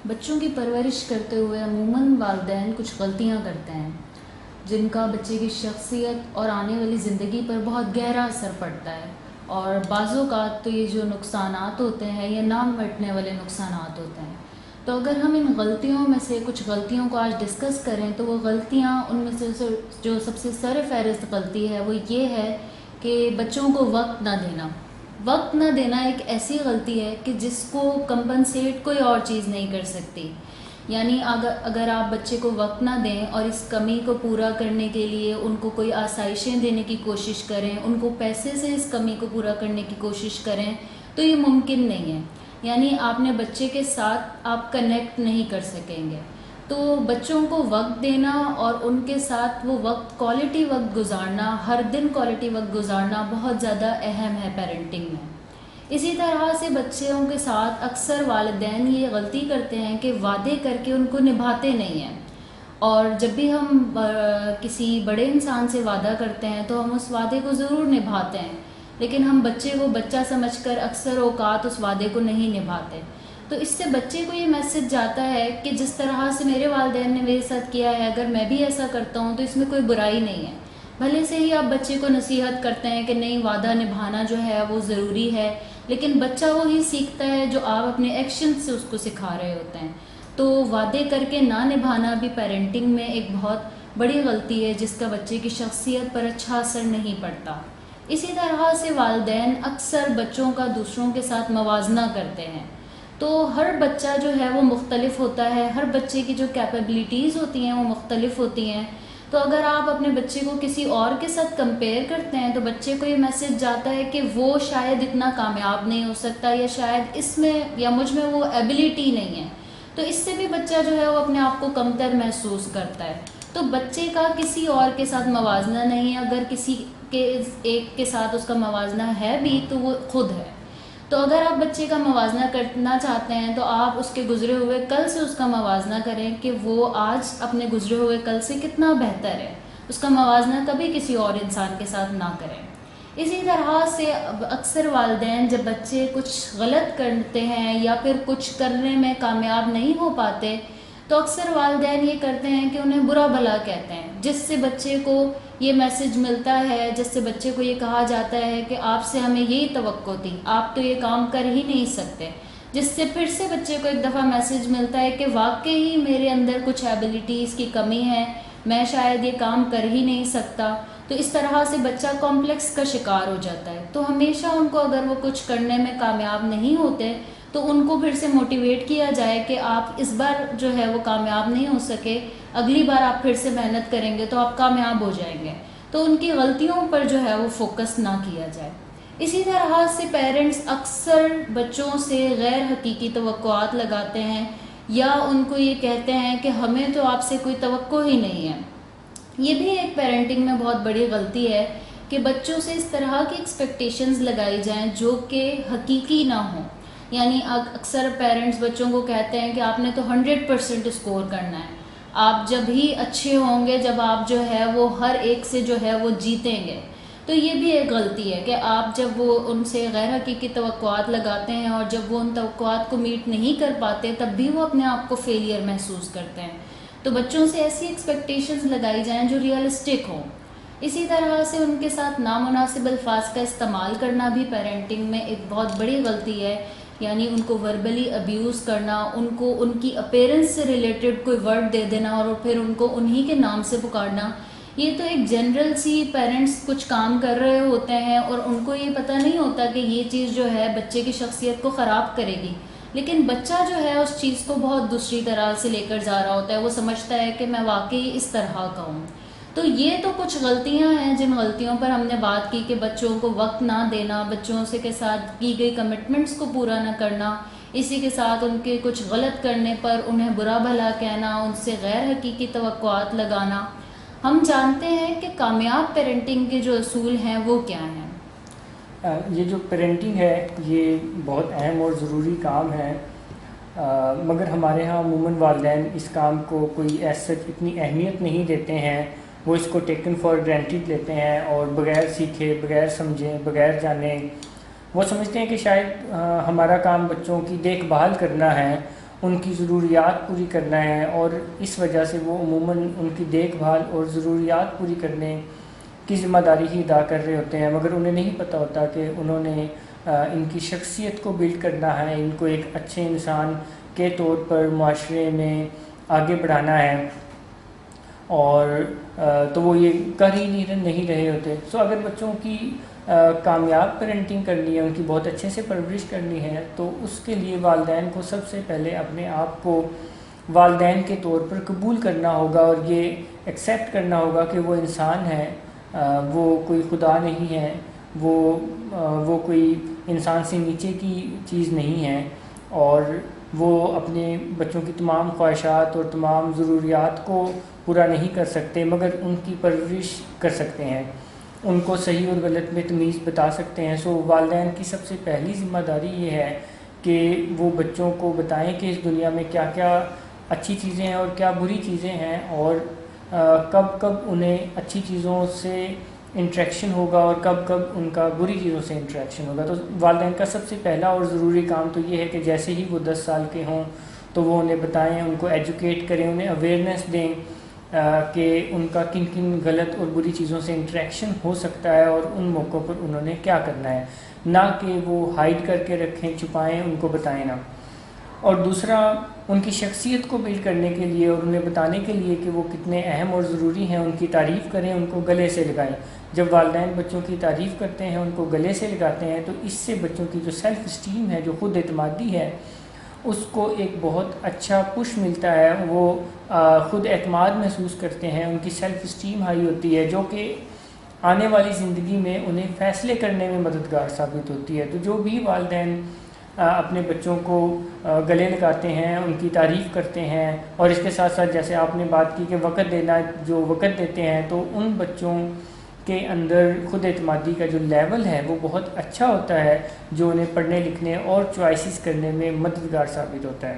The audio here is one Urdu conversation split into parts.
بچوں کی پرورش کرتے ہوئے عموماً والدین کچھ غلطیاں کرتے ہیں جن کا بچے کی شخصیت اور آنے والی زندگی پر بہت گہرا اثر پڑتا ہے، اور بعض اوقات تو یہ جو نقصانات ہوتے ہیں یہ نہ مٹنے والے نقصانات ہوتے ہیں۔ تو اگر ہم ان غلطیوں میں سے کچھ غلطیوں کو آج ڈسکس کریں تو وہ غلطیاں ان میں سے جو سب سے سر فہرست غلطی ہے وہ یہ ہے کہ بچوں کو وقت نہ دینا۔ وقت نہ دینا ایک ایسی غلطی ہے کہ جس کو کمپنسیٹ کوئی اور چیز نہیں کر سکتی۔ یعنی اگر آپ بچے کو وقت نہ دیں اور اس کمی کو پورا کرنے کے لیے ان کو کوئی آسائشیں دینے کی کوشش کریں، ان کو پیسے سے اس کمی کو پورا کرنے کی کوشش کریں تو یہ ممکن نہیں ہے۔ یعنی آپ نے بچے کے ساتھ آپ کنیکٹ نہیں کر سکیں گے۔ تو بچوں کو وقت دینا اور ان کے ساتھ وہ وقت کوالٹی وقت گزارنا، ہر دن کوالٹی وقت گزارنا بہت زیادہ اہم ہے پیرنٹنگ میں۔ اسی طرح سے بچوں کے ساتھ اکثر والدین یہ غلطی کرتے ہیں کہ وعدے کر کے ان کو نبھاتے نہیں ہیں، اور جب بھی ہم کسی بڑے انسان سے وعدہ کرتے ہیں تو ہم اس وعدے کو ضرور نبھاتے ہیں، لیکن ہم بچے کو بچہ سمجھ کر اکثر اوقات اس وعدے کو نہیں نبھاتے۔ تو اس سے بچے کو یہ میسج جاتا ہے کہ جس طرح سے میرے والدین نے میرے ساتھ کیا ہے، اگر میں بھی ایسا کرتا ہوں تو اس میں کوئی برائی نہیں ہے۔ بھلے سے ہی آپ بچے کو نصیحت کرتے ہیں کہ نہیں، وعدہ نبھانا جو ہے وہ ضروری ہے، لیکن بچہ وہی سیکھتا ہے جو آپ اپنے ایکشن سے اس کو سکھا رہے ہوتے ہیں۔ تو وعدے کر کے نہ نبھانا بھی پیرنٹنگ میں ایک بہت بڑی غلطی ہے جس کا بچے کی شخصیت پر اچھا اثر نہیں پڑتا۔ اسی طرح سے والدین اکثر بچوں کا دوسروں کے ساتھ موازنہ کرتے ہیں۔ تو ہر بچہ جو ہے وہ مختلف ہوتا ہے، ہر بچے کی جو کیپیبلٹیز ہوتی ہیں وہ مختلف ہوتی ہیں۔ تو اگر آپ اپنے بچے کو کسی اور کے ساتھ کمپیئر کرتے ہیں تو بچے کو یہ میسج جاتا ہے کہ وہ شاید اتنا کامیاب نہیں ہو سکتا، یا شاید اس میں یا مجھ میں وہ ایبلٹی نہیں ہے۔ تو اس سے بھی بچہ جو ہے وہ اپنے آپ کو کمتر محسوس کرتا ہے۔ تو بچے کا کسی اور کے ساتھ موازنہ نہیں ہے، اگر کسی کے ایک کے ساتھ اس کا موازنہ ہے بھی تو وہ خود ہے۔ تو اگر آپ بچے کا موازنہ کرنا چاہتے ہیں تو آپ اس کے گزرے ہوئے کل سے اس کا موازنہ کریں کہ وہ آج اپنے گزرے ہوئے کل سے کتنا بہتر ہے۔ اس کا موازنہ کبھی کسی اور انسان کے ساتھ نہ کریں۔ اسی طرح سے اکثر والدین جب بچے کچھ غلط کرتے ہیں یا پھر کچھ کرنے میں کامیاب نہیں ہو پاتے تو اکثر والدین یہ کرتے ہیں کہ انہیں برا بھلا کہتے ہیں، جس سے بچے کو یہ میسج ملتا ہے، جس سے بچے کو یہ کہا جاتا ہے کہ آپ سے ہمیں یہی توقع تھی، آپ تو یہ کام کر ہی نہیں سکتے، جس سے پھر سے بچے کو ایک دفعہ میسج ملتا ہے کہ واقعی میرے اندر کچھ ایبلٹیز کی کمی ہے، میں شاید یہ کام کر ہی نہیں سکتا۔ تو اس طرح سے بچہ کمپلیکس کا شکار ہو جاتا ہے۔ تو ہمیشہ ان کو اگر وہ کچھ کرنے میں کامیاب نہیں ہوتے تو ان کو پھر سے موٹیویٹ کیا جائے کہ آپ اس بار جو ہے وہ کامیاب نہیں ہو سکے، اگلی بار آپ پھر سے محنت کریں گے تو آپ کامیاب ہو جائیں گے۔ تو ان کی غلطیوں پر جو ہے وہ فوکس نہ کیا جائے۔ اسی طرح سے پیرنٹس اکثر بچوں سے غیر حقیقی توقعات لگاتے ہیں، یا ان کو یہ کہتے ہیں کہ ہمیں تو آپ سے کوئی توقع ہی نہیں ہے۔ یہ بھی ایک پیرنٹنگ میں بہت بڑی غلطی ہے کہ بچوں سے اس طرح کی ایکسپیکٹیشنز لگائی جائیں جو کہ حقیقی نہ ہوں۔ یعنی اکثر پیرنٹس بچوں کو کہتے ہیں کہ آپ نے تو 100% اسکور کرنا ہے، آپ جب ہی اچھے ہوں گے جب آپ جو ہے وہ ہر ایک سے جو ہے وہ جیتیں گے۔ تو یہ بھی ایک غلطی ہے کہ آپ جب وہ ان سے غیر حقیقی توقعات لگاتے ہیں اور جب وہ ان توقعات کو میٹ نہیں کر پاتے تب بھی وہ اپنے آپ کو فیلئر محسوس کرتے ہیں۔ تو بچوں سے ایسی ایکسپیکٹیشنز لگائی جائیں جو ریئلسٹک ہوں۔ اسی طرح سے ان کے ساتھ نامناسب الفاظ کا استعمال کرنا بھی پیرنٹنگ میں ایک بہت بڑی غلطی ہے۔ یعنی ان کو وربلی ابیوز کرنا، ان کو ان کی اپیرنس سے ریلیٹڈ کوئی ورڈ دے دینا اور پھر ان کو انہی کے نام سے پکارنا، یہ تو ایک جنرل سی پیرنٹس کچھ کام کر رہے ہوتے ہیں اور ان کو یہ پتہ نہیں ہوتا کہ یہ چیز جو ہے بچے کی شخصیت کو خراب کرے گی، لیکن بچہ جو ہے اس چیز کو بہت دوسری طرح سے لے کر جا رہا ہوتا ہے۔ وہ سمجھتا ہے کہ میں واقعی اس طرح کا ہوں۔ تو یہ تو کچھ غلطیاں ہیں جن غلطیوں پر ہم نے بات کی کہ بچوں کو وقت نہ دینا، بچوں سے کے ساتھ کی گئی کمٹمنٹس کو پورا نہ کرنا، اسی کے ساتھ ان کے کچھ غلط کرنے پر انہیں برا بھلا کہنا، ان سے غیر حقیقی توقعات لگانا۔ ہم جانتے ہیں کہ کامیاب پیرنٹنگ کے جو اصول ہیں وہ کیا ہیں؟ یہ جو پیرنٹنگ ہے یہ بہت اہم اور ضروری کام ہے، مگر ہمارے ہاں عموماً والدین اس کام کو کوئی ایسا اتنی اہمیت نہیں دیتے ہیں۔ وہ اس کو ٹیکن فار گرانٹیڈ لیتے ہیں اور بغیر سیکھے، بغیر سمجھے، بغیر جانے وہ سمجھتے ہیں کہ شاید ہمارا کام بچوں کی دیکھ بھال کرنا ہے ان کی ضروریات پوری کرنا ہے، اور اس وجہ سے وہ عموماً ان کی دیکھ بھال اور ضروریات پوری کرنے کی ذمہ داری ہی ادا کر رہے ہوتے ہیں، مگر انہیں نہیں پتہ ہوتا کہ انہوں نے ان کی شخصیت کو بلڈ کرنا ہے، ان کو ایک اچھے انسان کے طور پر معاشرے میں آگے بڑھانا ہے، اور تو وہ یہ کر ہی نہیں رہے ہوتے۔ سو اگر بچوں کی کامیاب پیرنٹنگ کرنی ہے، ان کی بہت اچھے سے پرورش کرنی ہے، تو اس کے لیے والدین کو سب سے پہلے اپنے آپ کو والدین کے طور پر قبول کرنا ہوگا، اور یہ ایکسیپٹ کرنا ہوگا کہ وہ انسان ہے، وہ کوئی خدا نہیں ہے، وہ کوئی انسان سے نیچے کی چیز نہیں ہے، اور وہ اپنے بچوں کی تمام خواہشات اور تمام ضروریات کو پورا نہیں کر سکتے، مگر ان کی پرورش کر سکتے ہیں، ان کو صحیح اور غلط میں تمیز بتا سکتے ہیں۔ سو والدین کی سب سے پہلی ذمہ داری یہ ہے کہ وہ بچوں کو بتائیں کہ اس دنیا میں کیا کیا اچھی چیزیں ہیں اور کیا بری چیزیں ہیں، اور کب کب انہیں اچھی چیزوں سے انٹریکشن ہوگا اور کب کب ان کا بری چیزوں سے انٹریکشن ہوگا۔ تو والدین کا سب سے پہلا اور ضروری کام تو یہ ہے کہ جیسے ہی وہ 10 سال کے ہوں تو وہ انہیں بتائیں، ان کو ایجوکیٹ کریں، انہیں اویئرنیس دیں کہ ان کا کن کن غلط اور بری چیزوں سے انٹریکشن ہو سکتا ہے، اور ان موقعوں پر انہوں نے کیا کرنا ہے، نہ کہ وہ ہائڈ کر کے رکھیں، چھپائیں، ان کو بتائیں نہ۔ اور دوسرا، ان کی شخصیت کو بلڈ کرنے کے لیے اور انہیں بتانے کے لیے کہ وہ کتنے اہم اور ضروری ہیں، ان کی تعریف کریں، ان کو گلے سے لگائیں۔ جب والدین بچوں کی تعریف کرتے ہیں، ان کو گلے سے لگاتے ہیں، تو اس سے بچوں کی جو سیلف اسٹیم ہے، جو خود اعتمادی ہے، اس کو ایک بہت اچھا پش ملتا ہے، وہ خود اعتماد محسوس کرتے ہیں، ان کی سیلف اسٹیم ہائی ہوتی ہے، جو کہ آنے والی زندگی میں انہیں فیصلے کرنے میں مددگار ثابت ہوتی ہے۔ تو جو بھی والدین اپنے بچوں کو گلے لگاتے ہیں، ان کی تعریف کرتے ہیں، اور اس کے ساتھ ساتھ جیسے آپ نے بات کی کہ وقت دینا، جو وقت دیتے ہیں، تو ان بچوں کے اندر خود اعتمادی کا جو لیول ہے وہ بہت اچھا ہوتا ہے، جو انہیں پڑھنے لکھنے اور چوائسیز کرنے میں مددگار ثابت ہوتا ہے۔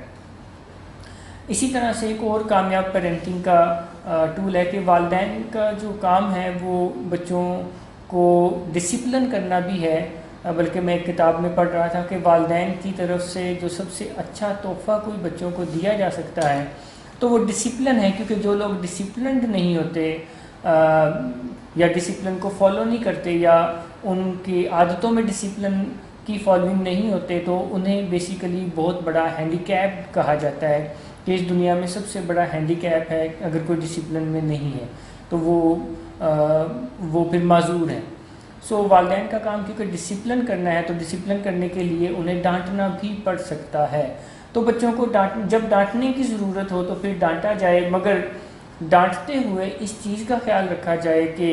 اسی طرح سے ایک اور کامیاب پیرنٹنگ کا ٹول ہے کہ والدین کا جو کام ہے وہ بچوں کو ڈسپلن کرنا بھی ہے، بلکہ میں ایک کتاب میں پڑھ رہا تھا کہ والدین کی طرف سے جو سب سے اچھا تحفہ کوئی بچوں کو دیا جا سکتا ہے تو وہ ڈسپلن ہے، کیونکہ جو لوگ ڈسپلنڈ نہیں ہوتے یا ڈسپلن کو فالو نہیں کرتے، یا ان کی عادتوں میں ڈسپلن کی فالوئنگ نہیں ہوتے، تو انہیں بیسیکلی بہت بڑا ہینڈی کیپ کہا جاتا ہے، کہ اس دنیا میں سب سے بڑا ہینڈی کیپ ہے اگر کوئی ڈسپلن میں نہیں ہے تو وہ پھر معذور ہیں۔ سو والدین کا کام کیونکہ ڈسپلن کرنا ہے، تو ڈسپلن کرنے کے لیے انہیں ڈانٹنا بھی پڑ سکتا ہے، تو بچوں کو جب ڈانٹنے کی ضرورت ہو تو پھر ڈانٹا جائے، مگر ڈانٹتے ہوئے اس چیز کا خیال رکھا جائے کہ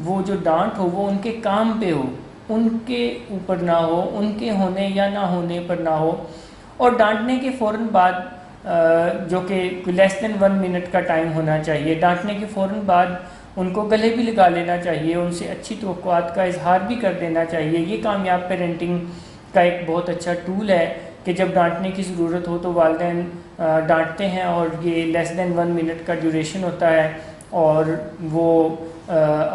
وہ جو ڈانٹ ہو وہ ان کے کام پہ ہو، ان کے اوپر نہ ہو، ان کے ہونے یا نہ ہونے پر نہ ہو، اور ڈانٹنے کے فوراً بعد جو کہ لیس دین 1 منٹ کا ٹائم ہونا چاہیے، ڈانٹنے کے فوراً بعد ان کو گلے بھی لگا لینا چاہیے، ان سے اچھی توقعات کا اظہار بھی کر دینا چاہیے۔ یہ کامیاب پیرنٹنگ کا ایک بہت اچھا ٹول ہے کہ جب ڈانٹنے کی ضرورت ہو تو والدین ڈانٹتے ہیں، اور یہ لیس دین 1 منٹ کا ڈیوریشن ہوتا ہے، اور وہ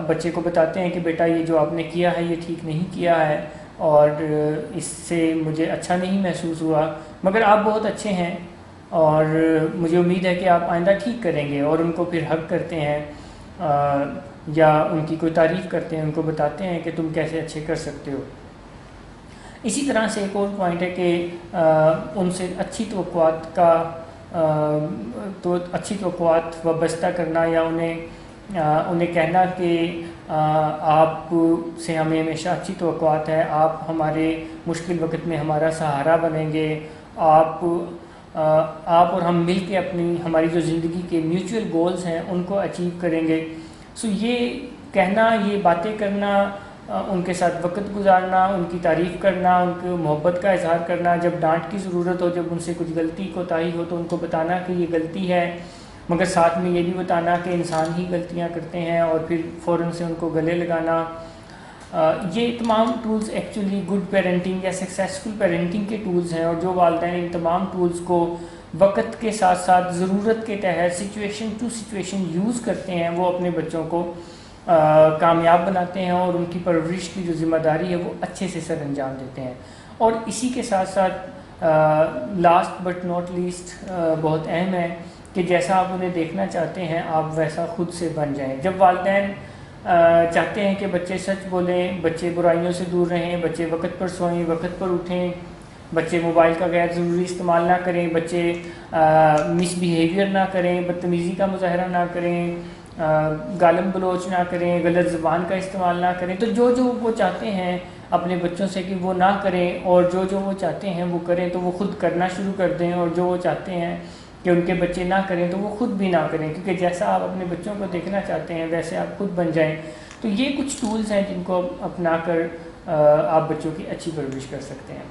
بچے کو بتاتے ہیں کہ بیٹا یہ جو آپ نے کیا ہے یہ ٹھیک نہیں کیا ہے، اور اس سے مجھے اچھا نہیں محسوس ہوا، مگر آپ بہت اچھے ہیں اور مجھے امید ہے کہ آپ آئندہ ٹھیک کریں گے، اور ان کو پھر حق کرتے ہیں یا ان کی کوئی تعریف کرتے ہیں، ان کو بتاتے ہیں کہ تم کیسے اچھے کر سکتے ہو۔ اسی طرح سے ایک اور پوائنٹ ہے کہ ان سے اچھی توقعات وابستہ کرنا، یا انہیں کہنا کہ آپ سے ہمیں ہمیشہ اچھی توقعات ہے، آپ ہمارے مشکل وقت میں ہمارا سہارا بنیں گے، آپ اور ہم مل کے ہماری جو زندگی کے میوچول گولز ہیں ان کو اچیو کریں گے۔ سو یہ کہنا، یہ باتیں کرنا، ان کے ساتھ وقت گزارنا، ان کی تعریف کرنا، ان کو محبت کا اظہار کرنا، جب ڈانٹ کی ضرورت ہو، جب ان سے کچھ غلطی کوتاہی ہو تو ان کو بتانا کہ یہ غلطی ہے، مگر ساتھ میں یہ بھی بتانا کہ انسان ہی غلطیاں کرتے ہیں، اور پھر فوراً سے ان کو گلے لگانا۔ یہ تمام ٹولز ایکچولی گڈ پیرنٹنگ یا سکسیزفل پیرنٹنگ کے ٹولز ہیں، اور جو والدین ان تمام ٹولز کو وقت کے ساتھ ساتھ ضرورت کے تحت سچویشن ٹو سچویشن یوز کرتے ہیں، وہ اپنے بچوں کو کامیاب بناتے ہیں، اور ان کی پرورش کی جو ذمہ داری ہے وہ اچھے سے سر انجام دیتے ہیں۔ اور اسی کے ساتھ ساتھ لاسٹ بٹ ناٹ لیسٹ بہت اہم ہے کہ جیسا آپ انہیں دیکھنا چاہتے ہیں آپ ویسا خود سے بن جائیں. جب والدین چاہتے ہیں کہ بچے سچ بولیں، بچے برائیوں سے دور رہیں، بچے وقت پر سوئیں، وقت پر اٹھیں، بچے موبائل کا غیر ضروری استعمال نہ کریں، بچے مس بیہیویئر نہ کریں، بدتمیزی کا مظاہرہ نہ کریں، گالم گلوچ نہ کریں، غلط زبان کا استعمال نہ کریں، تو جو وہ چاہتے ہیں اپنے بچوں سے کہ وہ نہ کریں، اور جو وہ چاہتے ہیں وہ کریں تو وہ خود کرنا شروع کر دیں، اور جو وہ چاہتے ہیں کہ ان کے بچے نہ کریں تو وہ خود بھی نہ کریں، کیونکہ جیسا آپ اپنے بچوں کو دیکھنا چاہتے ہیں ویسے آپ خود بن جائیں. تو یہ کچھ ٹولز ہیں جن کو اپنا کر آپ بچوں کی اچھی پرورش کر سکتے ہیں.